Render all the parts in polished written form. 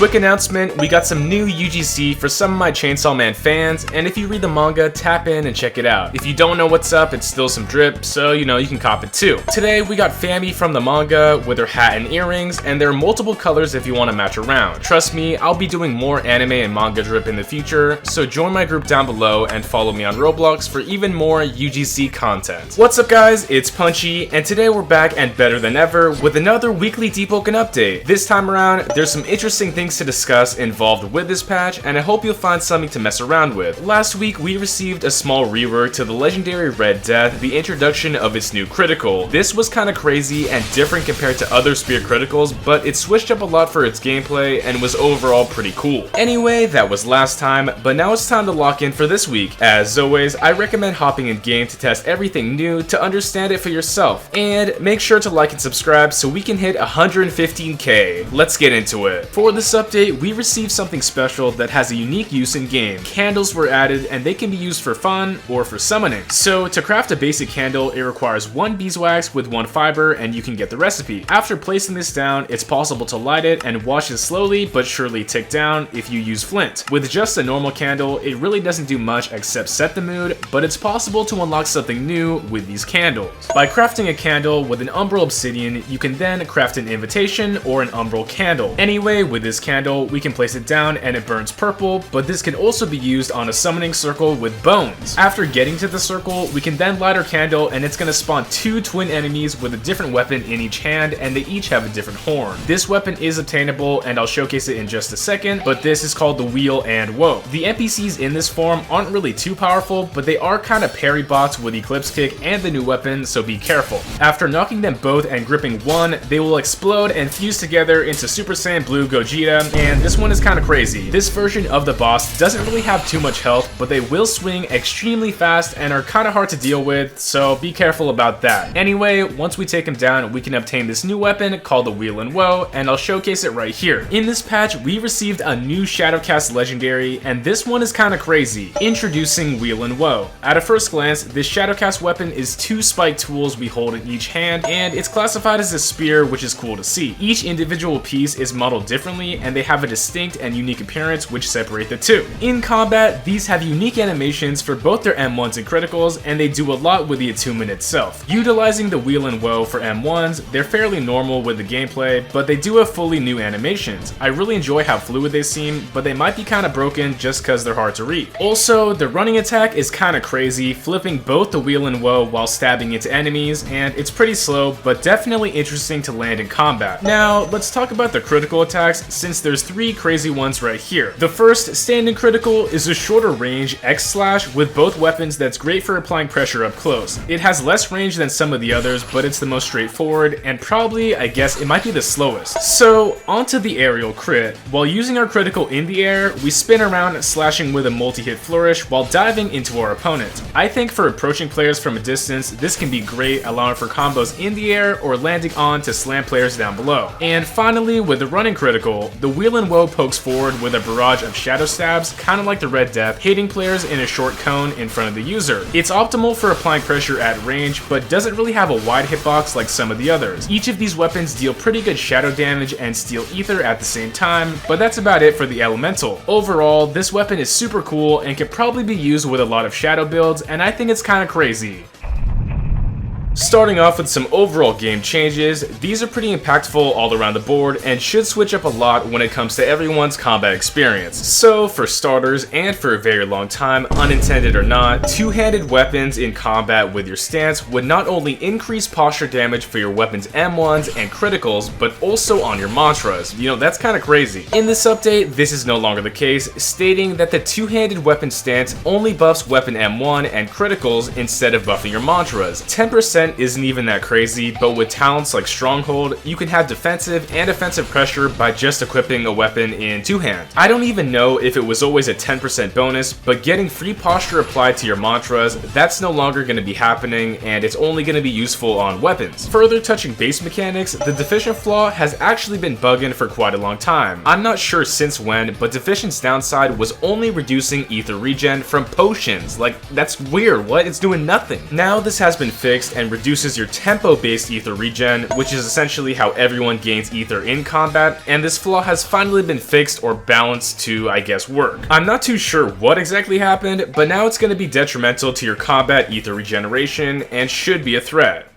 Quick announcement, we got some new UGC for some of my Chainsaw Man fans, and if you read the manga, tap in and check it out. If you don't know what's up, it's still some drip, so you know you can cop it too. Today we got Fami from the manga with her hat and earrings, and there are multiple colors if you want to match around. Trust me, I'll be doing more anime and manga drip in the future, so join my group down below and follow me on Roblox for even more UGC content. What's up guys, it's Punchy, and today we're back and better than ever with another weekly Deepwoken update. This time around, there's some interesting things to discuss involved with this patch, and I hope you'll find something to mess around with. Last week we received a small rework to the legendary Red Death, the introduction of its new critical. This was kinda crazy and different compared to other spear criticals, but it switched up a lot for its gameplay and was overall pretty cool. Anyway, that was last time, but now it's time to lock in for this week. As always, I recommend hopping in game to test everything new to understand it for yourself. And make sure to like and subscribe so we can hit 115k. Let's get into it. For this update, we received something special that has a unique use in game. Candles were added and they can be used for fun or for summoning. So to craft a basic candle, it requires 1 beeswax with 1 fiber and you can get the recipe. After placing this down, it's possible to light it and watch it slowly but surely tick down if you use flint. With just a normal candle, it really doesn't do much except set the mood, but it's possible to unlock something new with these candles. By crafting a candle with an umbral obsidian, you can then craft an invitation or an umbral candle. Anyway, with this candle, we can place it down and it burns purple, but this can also be used on a summoning circle with bones. After getting to the circle, we can then light our candle and it's gonna spawn 2 twin enemies with a different weapon in each hand, and they each have a different horn. This weapon is obtainable and I'll showcase it in just a second, but this is called the Weal and Woe. The NPCs in this form aren't really too powerful, but they are kinda parry bots with Eclipse Kick and the new weapon, so be careful. After knocking them both and gripping one, they will explode and fuse together into Super Saiyan Blue Gogeta, and this one is kinda crazy. This version of the boss doesn't really have too much health, but they will swing extremely fast and are kinda hard to deal with, so be careful about that. Anyway, once we take him down, we can obtain this new weapon called the Weal and Woe, and I'll showcase it right here. In this patch, we received a new Shadowcast legendary, and this one is kinda crazy. Introducing Weal and Woe. At a first glance, this Shadowcast weapon is 2 spiked tools we hold in each hand, and it's classified as a spear, which is cool to see. Each individual piece is modeled differently, and they have a distinct and unique appearance which separate the two. In combat, these have unique animations for both their M1s and criticals, and they do a lot with the attunement itself. Utilizing the Weal and Woe for M1s, they're fairly normal with the gameplay, but they do have fully new animations. I really enjoy how fluid they seem, but they might be kinda broken just cause they're hard to read. Also, the running attack is kinda crazy, flipping both the Weal and Woe while stabbing into enemies, and it's pretty slow, but definitely interesting to land in combat. Now, let's talk about the critical attacks, since there's 3 crazy ones right here. The first, standing critical, is a shorter range X-slash with both weapons that's great for applying pressure up close. It has less range than some of the others, but it's the most straightforward, and probably, I guess, it might be the slowest. So, onto the aerial crit. While using our critical in the air, we spin around, slashing with a multi-hit flourish while diving into our opponent. I think for approaching players from a distance, this can be great, allowing for combos in the air or landing on to slam players down below. And finally, with the running critical, the Weal and Woe pokes forward with a barrage of shadow stabs, kinda like the Red Death, hitting players in a short cone in front of the user. It's optimal for applying pressure at range, but doesn't really have a wide hitbox like some of the others. Each of these weapons deal pretty good shadow damage and steal ether at the same time, but that's about it for the elemental. Overall, this weapon is super cool and can probably be used with a lot of shadow builds, and I think it's kinda crazy. Starting off with some overall game changes, these are pretty impactful all around the board and should switch up a lot when it comes to everyone's combat experience. So for starters, and for a very long time, unintended or not, two-handed weapons in combat with your stance would not only increase posture damage for your weapon's M1s and criticals, but also on your mantras. You know, that's kinda crazy. In this update, this is no longer the case, stating that the two-handed weapon stance only buffs weapon M1 and criticals instead of buffing your mantras. 10% isn't even that crazy, but with talents like Stronghold, you can have defensive and offensive pressure by just equipping a weapon in two-hand. I don't even know if it was always a 10% bonus, but getting free posture applied to your mantras, that's no longer going to be happening, and it's only going to be useful on weapons. Further touching base mechanics, the Deficient flaw has actually been bugging for quite a long time. I'm not sure since when, but Deficient's downside was only reducing ether regen from potions. Like, that's weird, what? It's doing nothing. Now this has been fixed, and reduces your tempo-based ether regen, which is essentially how everyone gains ether in combat, and this flaw has finally been fixed or balanced to, I guess, work. I'm not too sure what exactly happened, but now it's going to be detrimental to your combat ether regeneration and should be a threat.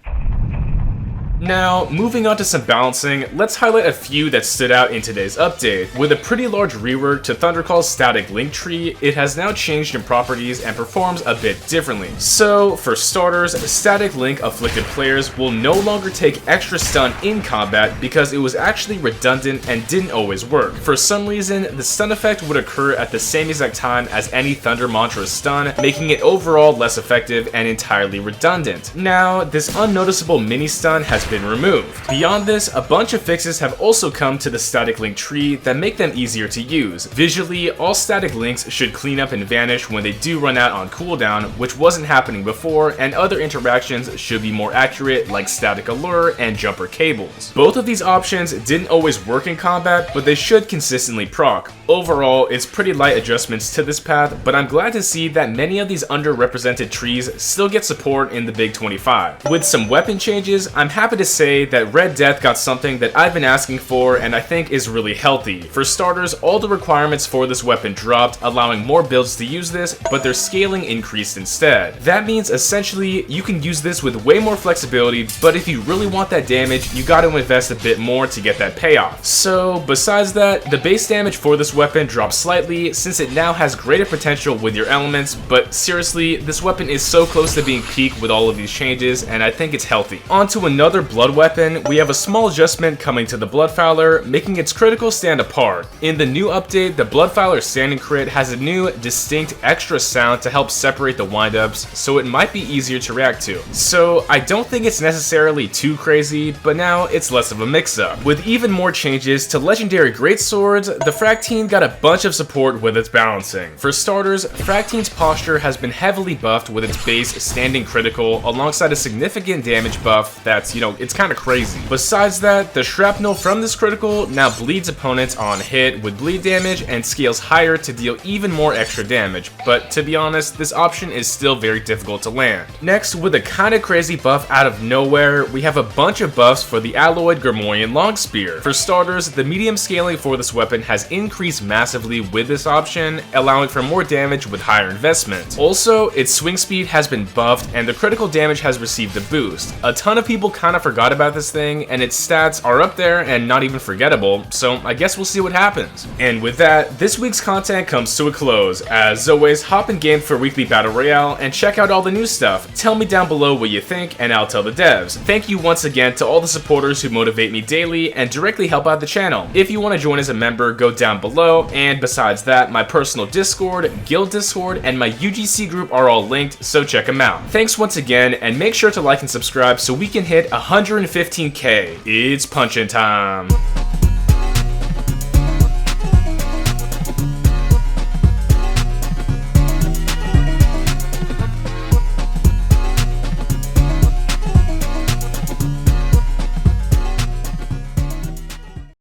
Now, moving on to some balancing, let's highlight a few that stood out in today's update. With a pretty large rework to Thundercall's static link tree, it has now changed in properties and performs a bit differently. So, for starters, static link afflicted players will no longer take extra stun in combat because it was actually redundant and didn't always work. For some reason, the stun effect would occur at the same exact time as any Thunder Mantra stun, making it overall less effective and entirely redundant. Now, this unnoticeable mini stun has been removed. Beyond this, a bunch of fixes have also come to the static link tree that make them easier to use. Visually, all static links should clean up and vanish when they do run out on cooldown, which wasn't happening before, and other interactions should be more accurate, like static allure and jumper cables. Both of these options didn't always work in combat, but they should consistently proc. Overall, it's pretty light adjustments to this path, but I'm glad to see that many of these underrepresented trees still get support in the Big 25. With some weapon changes, I'm happy to say that Red Death got something that I've been asking for and I think is really healthy. For starters, all the requirements for this weapon dropped, allowing more builds to use this, but their scaling increased instead. That means essentially you can use this with way more flexibility, but if you really want that damage, you gotta invest a bit more to get that payoff. So besides that, the base damage for this weapon dropped slightly since it now has greater potential with your elements, but seriously, this weapon is so close to being peak with all of these changes and I think it's healthy. On to another blood weapon, we have a small adjustment coming to the BLOODFOULER, making its critical stand apart. In the new update, the BLOODFOULER standing crit has a new, distinct extra sound to help separate the windups, so it might be easier to react to. So I don't think it's necessarily too crazy, but now it's less of a mix-up. With even more changes to legendary greatswords, the Fractine got a bunch of support with its balancing. For starters, Fractine's posture has been heavily buffed with its base standing critical alongside a significant damage buff that's, it's kind of crazy. Besides that, the shrapnel from this critical now bleeds opponents on hit with bleed damage and scales higher to deal even more extra damage, but to be honest, this option is still very difficult to land. Next, with a kinda crazy buff out of nowhere, we have a bunch of buffs for the alloyed Grimoire LONGSPEAR. For starters, the medium scaling for this weapon has increased massively with this option, allowing for more damage with higher investment. Also, its swing speed has been buffed and the critical damage has received a boost. A ton of people kinda forgot about this thing, and its stats are up there and not even forgettable, so I guess we'll see what happens. And with that, this week's content comes to a close. As always, hop in game for weekly battle royale and check out all the new stuff. Tell me down below what you think and I'll tell the devs. Thank you once again to all the supporters who motivate me daily and directly help out the channel. If you want to join as a member, go down below, and besides that, my personal Discord, guild Discord, and my UGC group are all linked, so check them out. Thanks once again, and make sure to like and subscribe so we can hit 115K. It's punchin' time.